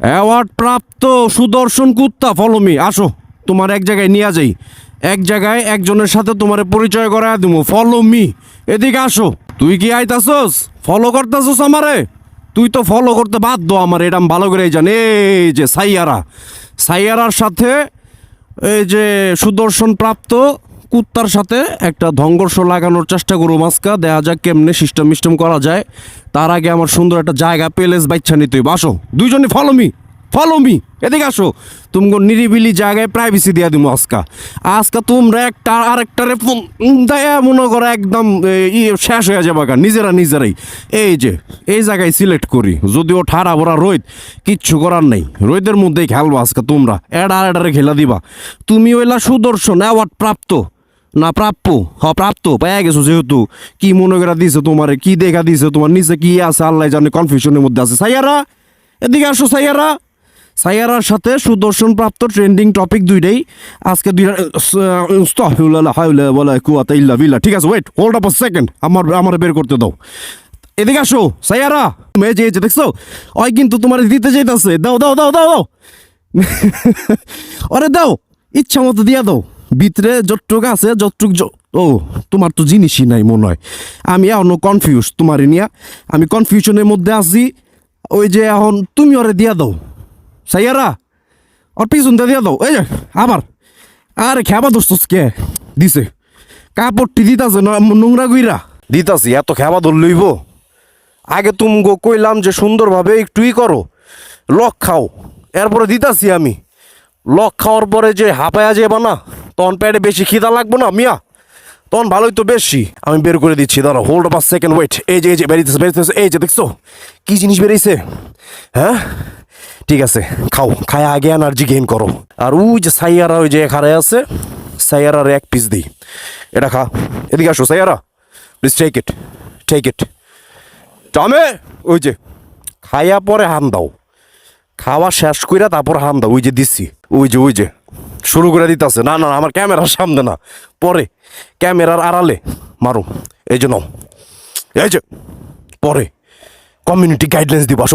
Award প্রাপ্ত সুদর্শন কুত্তা follow me. আসো তোমার এক জায়গায় নিয়ে যাই, এক জায়গায় একজনের সাথে তোমার পরিচয় করায় দিব। ফলো মি, এদিকে আসো। তুই কি আইতাছস? ফলো করতেছস আমারে? তুই তো ফলো করতে বাধ্য আমার, এটা আমি ভালো করেই জানি। এই যে সাইয়ারা, সাইয়ারার সাথে এই যে সুদর্শন প্রাপ্ত কুত্তার সাথে একটা সংঘর্ষ লাগানোর চেষ্টা করবো আজকা। দেখা যাক কেমনে সিস্টেম মিস্টেম করা যায়। তার আগে আমার সুন্দর একটা জায়গা পেলেস বাচ্চা নিতে হইব। আসো দুইজনে ফলো মি, ফলো মি, এদিকে আসো। তুমি নিরিবিলি জায়গায় প্রাইভেসি দিয়া দিব আজকা। আজকা তোমরা একটা আরেকটারে ফোন দেয়া মনে করো একদম শেষ হয়ে যাবে নিজেরা নিজেরাই। এই যে এই জায়গায় সিলেক্ট করি, যদিও ঠাড়া ভরা রোদ, কিচ্ছু করার নেই। রোদের মধ্যেই খেলবো আজকে। তোমরা এডারে খেলা দিবা। তুমি ওইলা সুদর্শন অ্যাওয়ার্ড প্রাপ্ত না প্রাপ্য? প্রাপ্ত পাইয়া গেছো যেহেতু। কি মনে করে দিছে তোমারে? কি দেখা দিছে তোমার? নিচে কি আছে আল্লাহ জানে, কনফিউশনের মধ্যে আছে। সাইয়ারা এদিকে আসো। সাইয়ারা, সাইয়ারার সাথে সুদর্শন প্রাপ্ত ট্রেন্ডিং টপিক দুইটাই আজকে দুইটা। ঠিক আছে, wait, hold up a second, আমার বের করতে দাও। এদিকে আসো সাইয়ারা। যে দেখছো ওই কিন্তু তোমার দিতে চাইতেছে। দাও দাও দাও দাও দাও আরে দাও, ইচ্ছা মতো দিয়া দাও। ভিতরে যতটুক আছে যতটুক। ও তোমার তো জিনিসই নাই মনে হয়। আমি এখনো কনফিউজ তোমার নিয়া, আমি কনফিউশনের মধ্যে আছি। ওই যে এখন তুমি ওরে দিয়া দাও সাইয়ারা, ওর পিছনটা দিয়া দাও। এই যে আবার আরে খেবা দোস্ত কে দিছে কাপড়টি দিতাছে নোংরা গুইরা দিতাছি। এত খেবা ধর লইব? আগে তুমি কইলাম যে সুন্দরভাবে একটুই করো, লক খাও, এরপরে দিতাছি আমি। লক খাওয়ার পরে যে হাঁপায়া যাবা না, তখন পেটে বেশি খিদা লাগবো না মিয়া, তখন ভালোই তো বেশি। আমি বের করে দিচ্ছি, দাঁড়া, হোল্ড আপ সেকেন্ড, ওয়েট। এই যে বেরিয়েছে বেরিয়েছে, এই যে দেখছো কি জিনিস বেরিয়েছে? হ্যাঁ ঠিক আছে, খাও, খায় আগে এনার্জি গেইন করো। আর ওই যে সাইয়ারা ওই যে খাড়ায় আছে, সাইয়ারার এক পিস দিই, এটা খা। এদিকে আসো Saiyara, please take it, take it. টামে ওই যে খাইয়া পরে হান দাও, খাওয়া শেষ কইরা তারপর হান দাও। ওই যে দিচ্ছি, ওই যে শুরু করে দিতেছে। না না আমার ক্যামেরার সামনে না, পরে ক্যামেরার আড়ালে মারো। এই যে নাও, এই যে পরে কমিউনিটি গাইডলাইন্স দিব।